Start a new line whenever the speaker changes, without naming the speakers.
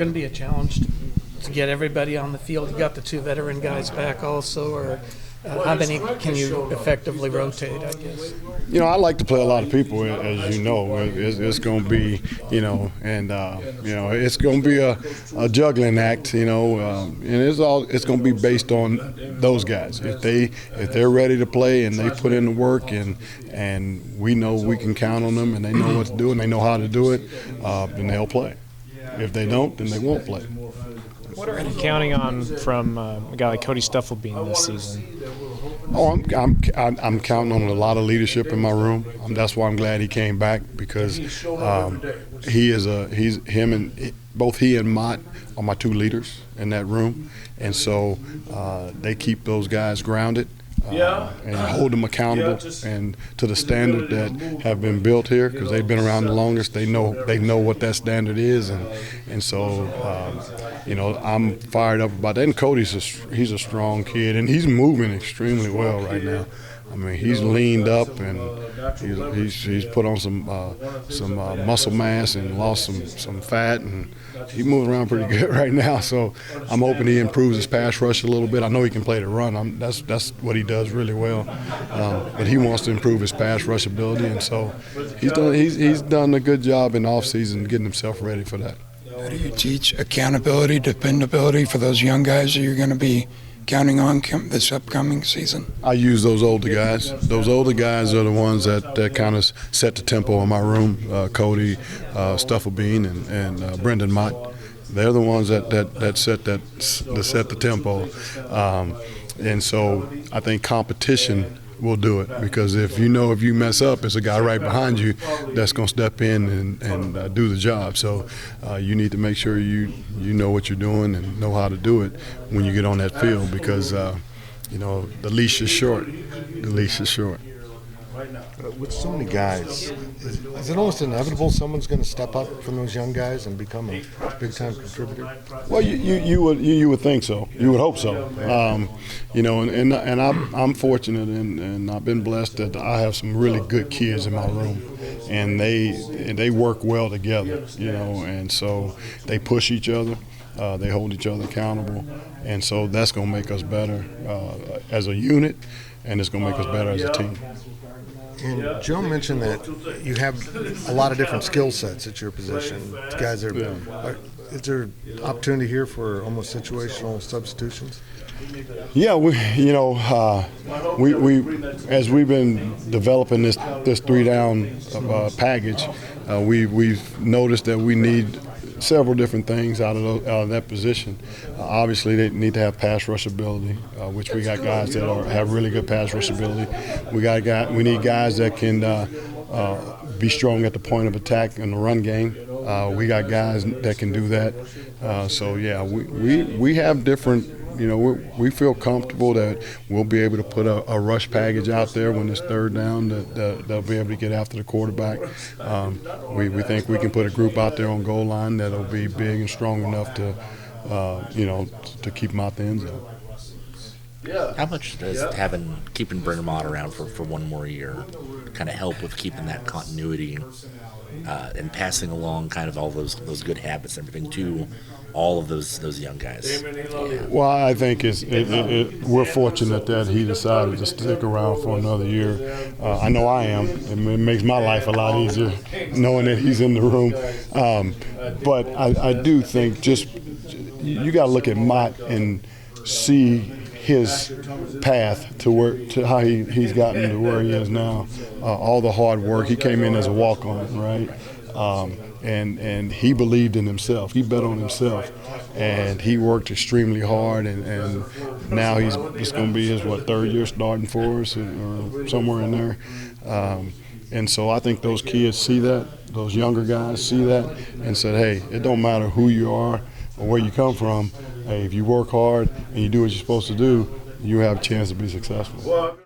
going to be a challenge to get everybody on the field? You got the 2 veteran guys back also, or how many can you effectively rotate, I guess?
I like to play a lot of people, as you know. It's going to be, it's going to be a juggling act, and it's going to be based on those guys. If they're ready to play and they put in the work and we know we can count on them and they know what to do and they know how to do it, then they'll play. If they don't, then they won't play.
What are you counting on from a guy like Cody Stufflebean this season?
Oh, I'm counting on a lot of leadership in my room. That's why I'm glad he came back, because both he and Mott are my 2 leaders in that room, and so they keep those guys grounded. And hold them accountable and to the standard that have been built here, because they've been around the longest. They know what that standard is, and so I'm fired up about that. And Cody's he's a strong kid, and he's moving extremely well right now. I mean, he's leaned up and he's put on some muscle mass and lost some fat, and he's moving around pretty good right now. So I'm hoping he improves his pass rush a little bit. I know he can play the run. That's what he does really well. But he wants to improve his pass rush ability, and so he's done a good job in the offseason getting himself ready for that.
How do you teach accountability, dependability for those young guys that you're going to be counting on this upcoming season?
I use those older guys. Those older guys are the ones that kind of set the tempo in my room. Cody Stufflebean and Brendan Mott. They're the ones that set the tempo. And so I think competition will do it, because if you mess up, there's a guy right behind you that's going to step in and do the job. So you need to make sure you know what you're doing and know how to do it when you get on that field, because the leash is short. The leash is short.
With so many guys, is it almost inevitable someone's going to step up from those young guys and become a big-time contributor?
Well, you would think so. You would hope so. And I'm fortunate and I've been blessed that I have some really good kids in my room, and they work well together. And so they push each other. They hold each other accountable, and so that's going to make us better as a unit, and it's going to make us better as a team.
And Joe mentioned that you have a lot of different skill sets at your position. Guys is there opportunity here for almost situational substitutions?
Yeah, we as we've been developing this 3-down package, we've noticed that we need several different things out of that position. Obviously, they need to have pass rush ability, which we got guys that have really good pass rush ability. We need guys that can be strong at the point of attack in the run game. We got guys that can do that. We have different. We feel comfortable that we'll be able to put a rush package out there when it's 3rd down, that they'll be able to get after the quarterback. We think we can put a group out there on goal line that'll be big and strong enough to keep them out the end zone.
How much does keeping Brendan Mott around for one more year kind of help with keeping that continuity and passing along kind of all those good habits and everything to all of those young guys?
Well, I think we're fortunate that he decided to stick around for another year. I know I am. It makes my life a lot easier knowing that he's in the room. But I do think you got to look at Mott and see his path to how he's gotten to where he is now. All the hard work. He came in as a walk-on, right? And he believed in himself. He bet on himself, and he worked extremely hard. And now it's going to be his 3rd year starting for us, or somewhere in there. And so I think those kids see that, those younger guys see that, and said, hey, it don't matter who you are or where you come from. Hey, if you work hard and you do what you're supposed to do, you have a chance to be successful.